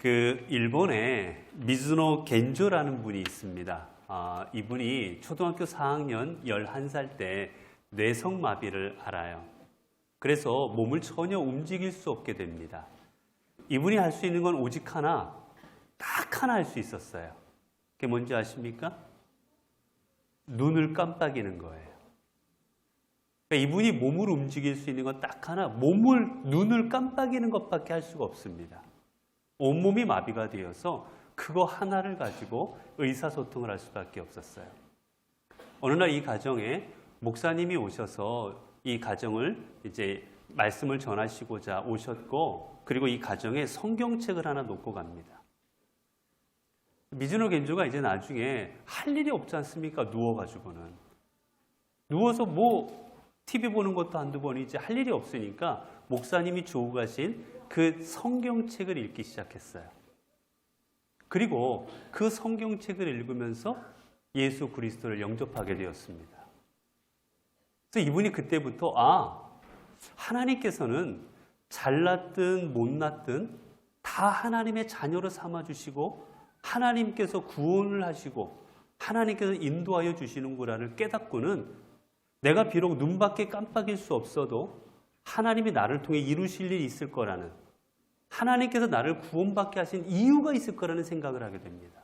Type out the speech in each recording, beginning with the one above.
일본에 미즈노 겐조라는 분이 있습니다. 이분이 초등학교 4학년 11살 때 뇌성마비를 앓아요. 그래서 몸을 전혀 움직일 수 없게 됩니다. 이분이 할 수 있는 건 오직 하나, 딱 하나 할 수 있었어요. 그게 뭔지 아십니까? 눈을 깜빡이는 거예요. 그러니까 이분이 몸을 움직일 수 있는 건 딱 하나, 눈을 깜빡이는 것밖에 할 수가 없습니다. 온몸이 마비가 되어서 그거 하나를 가지고 의사소통을 할 수밖에 없었어요. 어느 날 이 가정에 목사님이 오셔서 이 가정을 이제 말씀을 전하시고자 오셨고, 그리고 이 가정에 성경책을 하나 놓고 갑니다. 미즈노 겐조가 이제 나중에 할 일이 없지 않습니까? 누워가지고는. 누워서 TV 보는 것도 한두 번이 이제 할 일이 없으니까 목사님이 주고 가신 그 성경책을 읽기 시작했어요. 그리고 그 성경책을 읽으면서 예수 그리스도를 영접하게 되었습니다. 그래서 이분이 그때부터 하나님께서는 잘났든 못났든 다 하나님의 자녀로 삼아주시고 하나님께서 구원을 하시고 하나님께서 인도하여 주시는구나를 깨닫고는 내가 비록 눈밖에 깜빡일 수 없어도 하나님이 나를 통해 이루실 일이 있을 거라는, 하나님께서 나를 구원받게 하신 이유가 있을 거라는 생각을 하게 됩니다.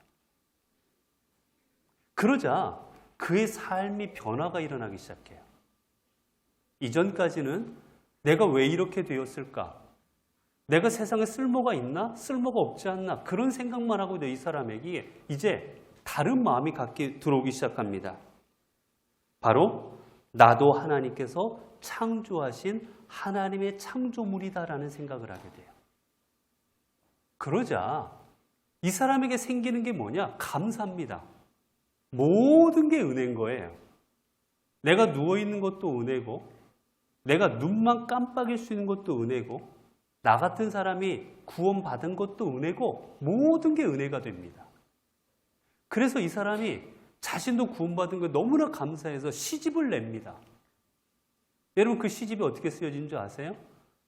그러자 그의 삶이 변화가 일어나기 시작해요. 이전까지는 내가 왜 이렇게 되었을까? 내가 세상에 쓸모가 있나? 쓸모가 없지 않나? 그런 생각만 하고 있는 이 사람에게 이제 다른 마음이 갖게 들어오기 시작합니다. 바로 나도 하나님께서 창조하신 하나님의 창조물이다라는 생각을 하게 돼요. 그러자 이 사람에게 생기는 게 뭐냐? 감사합니다. 모든 게 은혜인 거예요. 내가 누워있는 것도 은혜고, 내가 눈만 깜빡일 수 있는 것도 은혜고, 나 같은 사람이 구원받은 것도 은혜고, 모든 게 은혜가 됩니다. 그래서 이 사람이 자신도 구원받은 거 너무나 감사해서 시집을 냅니다. 여러분, 그 시집이 어떻게 쓰여진 줄 아세요?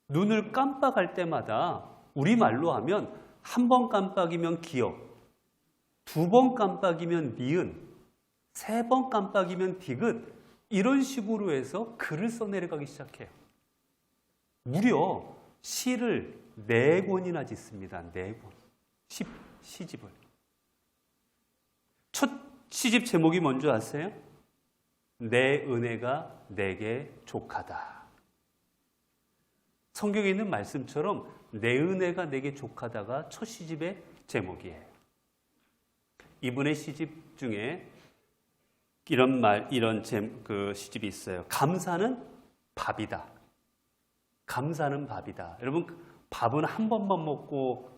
눈을 깜빡할 때마다 우리말로 하면 한 번 깜빡이면 기역, 두 번 깜빡이면 니은, 세 번 깜빡이면 디귿, 이런 식으로 해서 글을 써내려가기 시작해요. 무려 시를 4권이나 짓습니다. 4권. 시집을. 첫 시집 제목이 뭔지 아세요? 내 은혜가 내게 족하다. 성경에 있는 말씀처럼 내 은혜가 내게 족하다가 첫 시집의 제목이에요. 이분의 시집 중에 이런 시집이 있어요. 감사는 밥이다. 감사는 밥이다. 여러분, 밥은 한 번만 먹고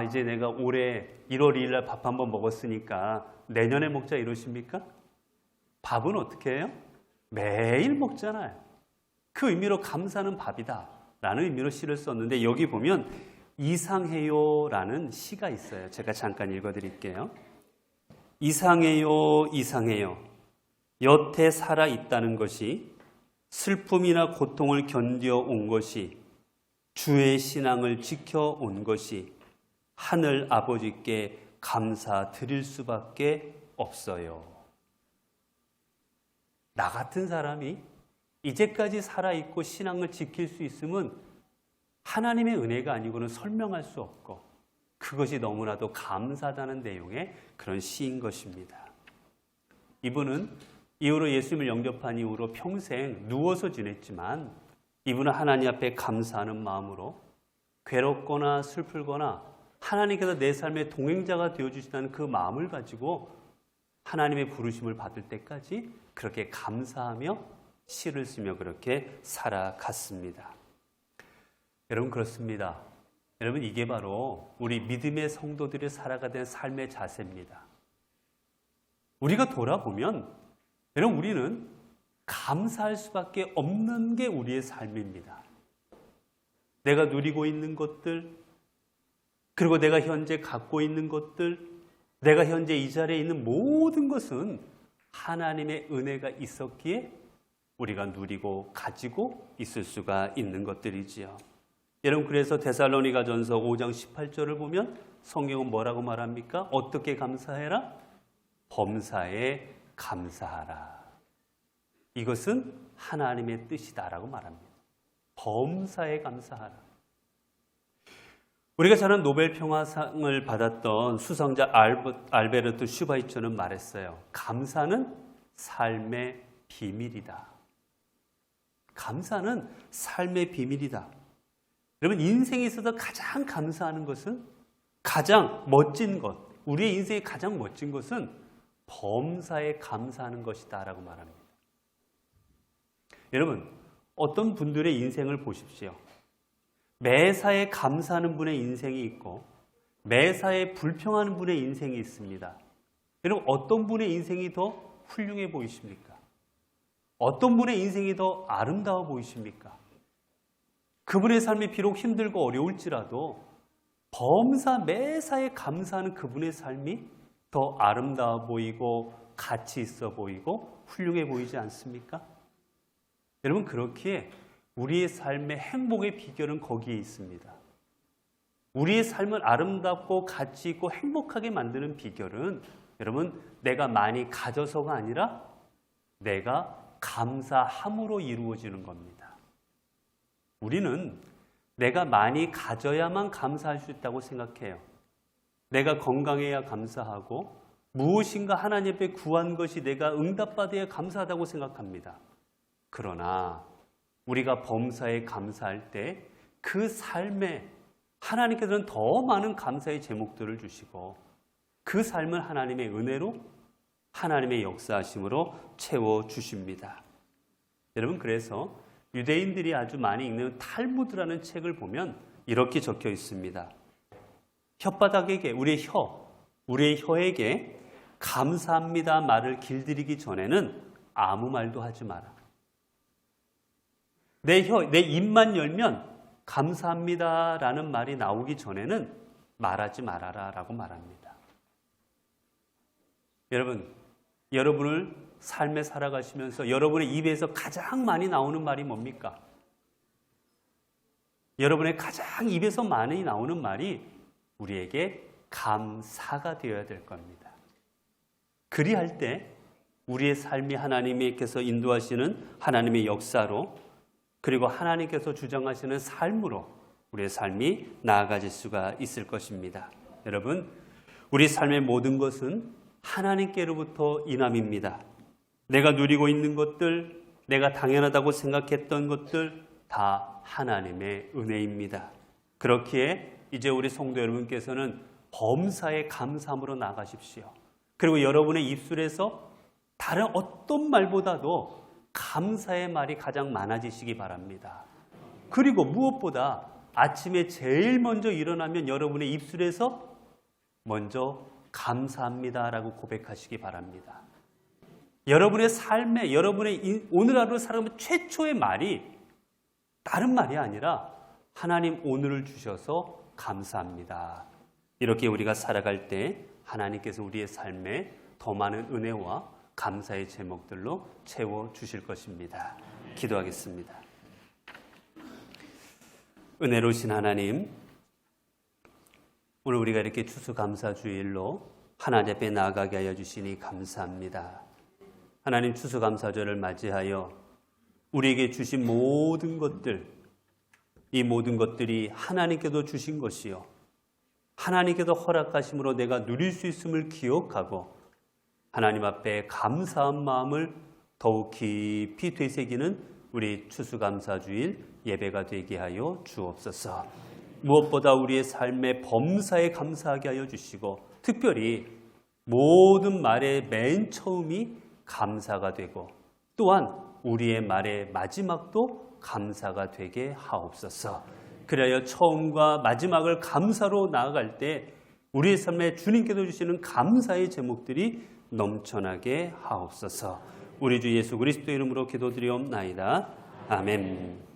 이제 내가 올해 1월 2일 날 밥 한 번 먹었으니까 내년에 먹자 이러십니까? 밥은 어떻게 해요? 매일 먹잖아요. 그 의미로 감사는 밥이다 라는 의미로 시를 썼는데, 여기 보면 이상해요 라는 시가 있어요. 제가 잠깐 읽어드릴게요. 이상해요, 이상해요. 여태 살아있다는 것이, 슬픔이나 고통을 견뎌온 것이, 주의 신앙을 지켜온 것이 하늘 아버지께 감사드릴 수밖에 없어요. 나 같은 사람이 이제까지 살아있고 신앙을 지킬 수 있음은 하나님의 은혜가 아니고는 설명할 수 없고, 그것이 너무나도 감사하다는 내용의 그런 시인 것입니다. 이분은 이후로 예수님을 영접한 이후로 평생 누워서 지냈지만, 이분은 하나님 앞에 감사하는 마음으로 괴롭거나 슬프거나 하나님께서 내 삶의 동행자가 되어주신다는 그 마음을 가지고 하나님의 부르심을 받을 때까지 그렇게 감사하며 시를 쓰며 그렇게 살아갔습니다. 여러분, 그렇습니다. 여러분, 이게 바로 우리 믿음의 성도들이 살아가는 삶의 자세입니다. 우리가 돌아보면 여러분, 우리는 감사할 수밖에 없는 게 우리의 삶입니다. 내가 누리고 있는 것들, 그리고 내가 현재 갖고 있는 것들, 내가 현재 이 자리에 있는 모든 것은 하나님의 은혜가 있었기에 우리가 누리고 가지고 있을 수가 있는 것들이지요. 여러분 그래서 데살로니가전서 5장 18절을 보면 성경은 뭐라고 말합니까? 어떻게 감사해라? 범사에 감사하라. 이것은 하나님의 뜻이다라고 말합니다. 범사에 감사하라. 우리가 잘 아는 노벨 평화상을 받았던 수상자 알베르트 슈바이처는 말했어요. 감사는 삶의 비밀이다. 감사는 삶의 비밀이다. 여러분 인생에 있어서 가장 감사하는 것은 가장 멋진 것, 우리의 인생의 가장 멋진 것은 범사에 감사하는 것이다 라고 말합니다. 여러분 어떤 분들의 인생을 보십시오. 매사에 감사하는 분의 인생이 있고 매사에 불평하는 분의 인생이 있습니다. 여러분 어떤 분의 인생이 더 훌륭해 보이십니까? 어떤 분의 인생이 더 아름다워 보이십니까? 그분의 삶이 비록 힘들고 어려울지라도 범사 매사에 감사하는 그분의 삶이 더 아름다워 보이고 가치 있어 보이고 훌륭해 보이지 않습니까? 여러분 그렇기에 우리의 삶의 행복의 비결은 거기에 있습니다. 우리의 삶을 아름답고 가치 있고 행복하게 만드는 비결은 여러분 내가 많이 가져서가 아니라 내가 감사함으로 이루어지는 겁니다. 우리는 내가 많이 가져야만 감사할 수 있다고 생각해요. 내가 건강해야 감사하고 무엇인가 하나님 앞에 구한 것이 내가 응답받아야 감사하다고 생각합니다. 그러나 우리가 범사에 감사할 때 그 삶에 하나님께서는 더 많은 감사의 제목들을 주시고 그 삶을 하나님의 은혜로 하나님의 역사하심으로 채워주십니다. 여러분 그래서 유대인들이 아주 많이 읽는 탈무드라는 책을 보면 이렇게 적혀 있습니다. 혓바닥에게 우리의 혀에게 감사합니다 말을 길들이기 전에는 아무 말도 하지 마라. 내 입만 열면 감사합니다라는 말이 나오기 전에는 말하지 말아라 라고 말합니다. 여러분을 삶에 살아가시면서 여러분의 입에서 가장 많이 나오는 말이 뭡니까? 여러분의 가장 입에서 많이 나오는 말이 우리에게 감사가 되어야 될 겁니다. 그리할 때 우리의 삶이 하나님께서 인도하시는 하나님의 역사로 그리고 하나님께서 주장하시는 삶으로 우리의 삶이 나아가질 수가 있을 것입니다. 여러분, 우리 삶의 모든 것은 하나님께로부터 인함입니다. 내가 누리고 있는 것들, 내가 당연하다고 생각했던 것들 다 하나님의 은혜입니다. 그렇기에 이제 우리 성도 여러분께서는 범사에 감사함으로 나가십시오. 그리고 여러분의 입술에서 다른 어떤 말보다도 감사의 말이 가장 많아지시기 바랍니다. 그리고 무엇보다 아침에 제일 먼저 일어나면 여러분의 입술에서 먼저 감사합니다라고 고백하시기 바랍니다. 여러분의 삶에 여러분의 오늘 하루를 살아가면 최초의 말이 다른 말이 아니라 하나님 오늘을 주셔서 감사합니다. 이렇게 우리가 살아갈 때 하나님께서 우리의 삶에 더 많은 은혜와 감사의 제목들로 채워주실 것입니다. 기도하겠습니다. 은혜로우신 하나님, 오늘 우리가 이렇게 추수감사주일로 하나님 앞에 나아가게 하여 주시니 감사합니다. 하나님 추수감사절을 맞이하여 우리에게 주신 모든 것들, 이 모든 것들이 하나님께도 주신 것이요 하나님께도 허락하심으로 내가 누릴 수 있음을 기억하고 하나님 앞에 감사한 마음을 더욱 깊이 되새기는 우리 추수감사주일 예배가 되게 하여 주옵소서. 무엇보다 우리의 삶의 범사에 감사하게 하여 주시고 특별히 모든 말의 맨 처음이 감사가 되고 또한 우리의 말의 마지막도 감사가 되게 하옵소서. 그래야 처음과 마지막을 감사로 나아갈 때 우리의 삶에 주님께서 주시는 감사의 제목들이 넘쳐나게 하옵소서. 우리 주 예수 그리스도 이름으로 기도드리옵나이다. 아멘.